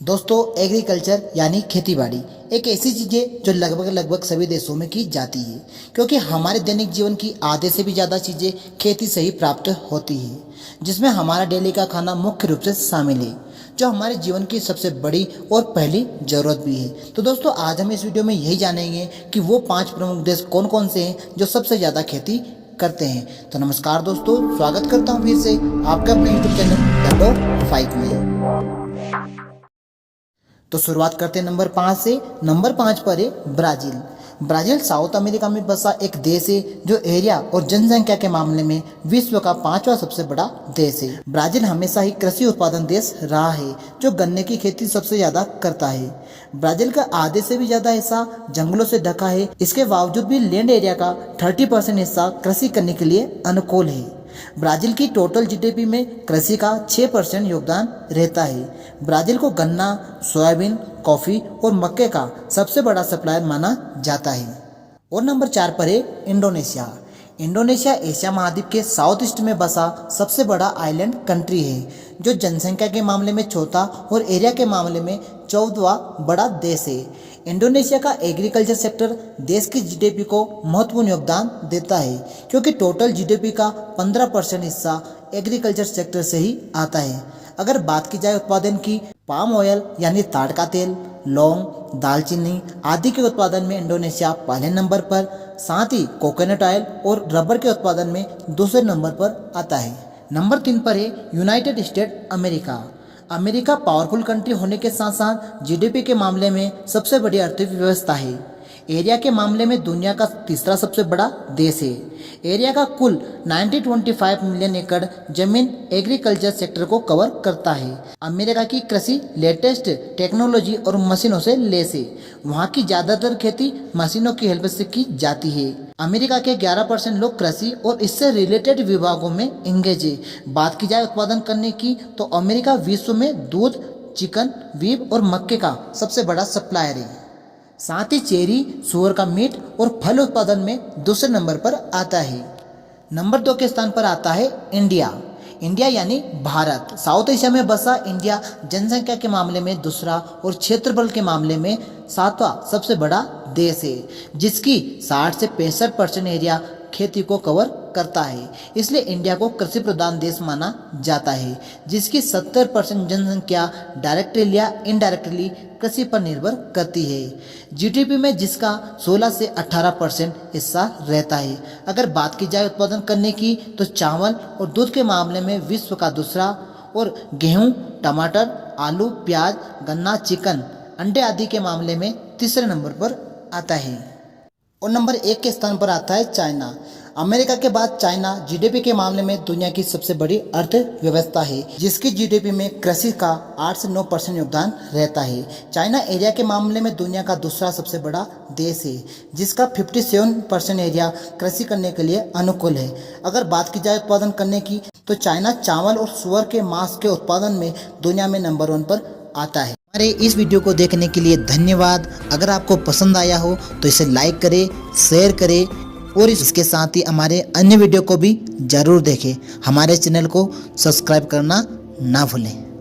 दोस्तों, एग्रीकल्चर यानी खेतीबाड़ी एक ऐसी चीज़ है जो लगभग सभी देशों में की जाती है, क्योंकि हमारे दैनिक जीवन की आधे से भी ज़्यादा चीज़ें खेती से ही प्राप्त होती है, जिसमें हमारा डेली का खाना मुख्य रूप से शामिल है, जो हमारे जीवन की सबसे बड़ी और पहली ज़रूरत भी है। तो दोस्तों, आज हम इस वीडियो में यही जानेंगे कि वो 5 प्रमुख देश कौन कौन से हैं जो सबसे ज़्यादा खेती करते हैं। तो नमस्कार दोस्तों, स्वागत करता हूँ फिर से आपके अपने यूट्यूब चैनल टैलो 5 में। तो शुरुआत करते हैं नंबर 5 से। नंबर 5 पर है ब्राज़ील। ब्राज़ील साउथ अमेरिका में बसा एक देश है जो एरिया और जनसंख्या के मामले में विश्व का 5वां सबसे बड़ा देश है। ब्राज़ील हमेशा ही कृषि उत्पादन देश रहा है, जो गन्ने की खेती सबसे ज्यादा करता है। ब्राज़ील का आधे से भी ज्यादा हिस्सा जंगलों से ढका है। इसके बावजूद भी लैंड एरिया का 30% हिस्सा कृषि करने के लिए अनुकूल है। ब्राज़ील की टोटल जीडीपी में कृषि का 6% योगदान रहता है। ब्राज़ील को गन्ना, सोयाबीन, कॉफ़ी और मक्के का सबसे बड़ा सप्लायर माना जाता है। और नंबर 4 पर है इंडोनेशिया। इंडोनेशिया एशिया महाद्वीप के साउथ ईस्ट में बसा सबसे बड़ा आइलैंड कंट्री है, जो जनसंख्या के मामले में चौथा और एरिया के मामले में 14वां बड़ा देश है। इंडोनेशिया का एग्रीकल्चर सेक्टर देश की जीडीपी को महत्वपूर्ण योगदान देता है, क्योंकि टोटल जीडीपी का 15% हिस्सा एग्रीकल्चर सेक्टर से ही आता है। अगर बात की जाए उत्पादन की, पाम ऑयल यानी ताड़ का तेल, लौंग, दालचीनी आदि के उत्पादन में इंडोनेशिया पहले नंबर पर, साथ ही कोकोनट ऑयल और रबर के उत्पादन में दूसरे नंबर पर आता है। नंबर 3 पर है United state America. America powerful country होने के साथ साथ जीडीपी के मामले में सबसे बड़ी अर्थव्यवस्था है। एरिया के मामले में दुनिया का तीसरा सबसे बड़ा देश है। एरिया का कुल 925 मिलियन एकड़ जमीन एग्रीकल्चर सेक्टर को कवर करता है। अमेरिका की कृषि लेटेस्ट टेक्नोलॉजी और मशीनों से लैस है। वहाँ की ज्यादातर खेती मशीनों की हेल्प से की जाती है। अमेरिका के 11% लोग कृषि और इससे रिलेटेड विभागों में एंगेज है। बात की जाए उत्पादन करने की, तो अमेरिका विश्व में दूध, चिकन, बीफ और मक्के का सबसे बड़ा सप्लायर है। साथ ही चेरी, सुअर का मीट और फल उत्पादन में दूसरे नंबर पर आता है। नंबर 2 के स्थान पर आता है इंडिया। इंडिया यानी भारत। साउथ एशिया में बसा इंडिया जनसंख्या के मामले में दूसरा और क्षेत्रफल के मामले में 7वां सबसे बड़ा देश है, जिसकी 60 से 65% एरिया खेती को कवर करता है। इसलिए इंडिया को कृषि प्रधान देश माना जाता है, जिसकी 70% जनसंख्या डायरेक्टली या इनडायरेक्टली कृषि पर निर्भर करती है। जीडीपी में जिसका 16 से 18% हिस्सा रहता है। अगर बात की जाए उत्पादन करने की, तो चावल और दूध के मामले में विश्व का दूसरा और गेहूं, टमाटर, आलू, प्याज, गन्ना, चिकन, अंडे आदि के मामले में तीसरे नंबर पर आता है। और नंबर 1 के स्थान पर आता है चाइना। अमेरिका के बाद चाइना जीडीपी के मामले में दुनिया की सबसे बड़ी अर्थव्यवस्था है, जिसकी जीडीपी में कृषि का 8 से 9% योगदान रहता है। चाइना एरिया के मामले में दुनिया का दूसरा सबसे बड़ा देश है, जिसका 57% एरिया कृषि करने के लिए अनुकूल है। अगर बात की जाए उत्पादन करने की, तो चाइना चावल और सुअर के मांस के उत्पादन में दुनिया में नंबर 1 पर आता है। हमारे इस वीडियो को देखने के लिए धन्यवाद। अगर आपको पसंद आया हो तो इसे लाइक करें, शेयर करें और इसके साथ ही हमारे अन्य वीडियो को भी जरूर देखें। हमारे चैनल को सब्सक्राइब करना ना भूलें।